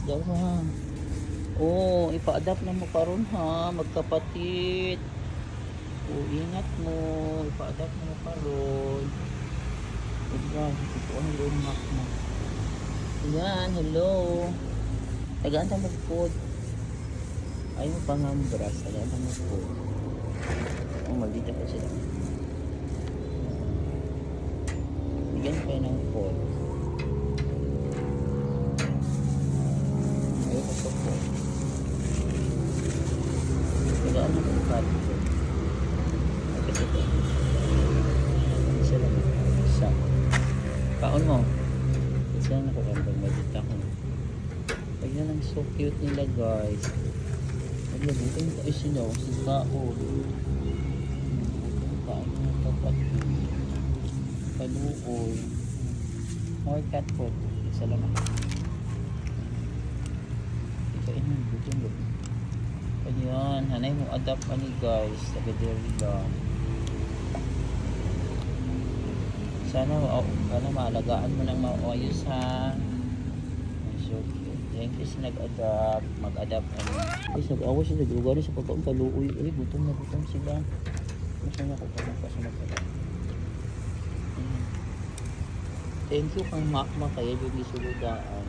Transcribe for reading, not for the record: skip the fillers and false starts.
daw ha. Oh, ipa-adapt na mo karon ha, magkapatid. Oh, ingat mo, ipa-adapt na mo karon. Diba, ito ang lumak mo. Yan, hello. Tagaan ta mag-food. Ay mo pangambras, tagaan ta mag-food. Oh, maldita pa sila. Bigyan kayo ng food. Ayaw ko sa food. Tagaan na mag-food. Kasi ito. Isa lang. Isa. Kaon mo. Isa lang ako kambang maldita ko. Ayan ang so cute nila guys. Buting tayo sila sa kaon. Buting tayo ng kapatid. Kaluoy. More cat food. Isa lang ako. Ikain mo. Buting mo. Ayan. Hanay mo adapt ani guys. Taga-dairy lang. Sana maalagaan mo ng maayos ha. So cute. Thank you sa nag-adapt. Mag-adapt ano. Guys, nag-awa sila. Nag-lugar sa pagkaong kaluoy. Uy, gutom na gutom sila. Masaya ako pa ng kasi nag-adapt. Thank you kang makma kaya yung isulogaan.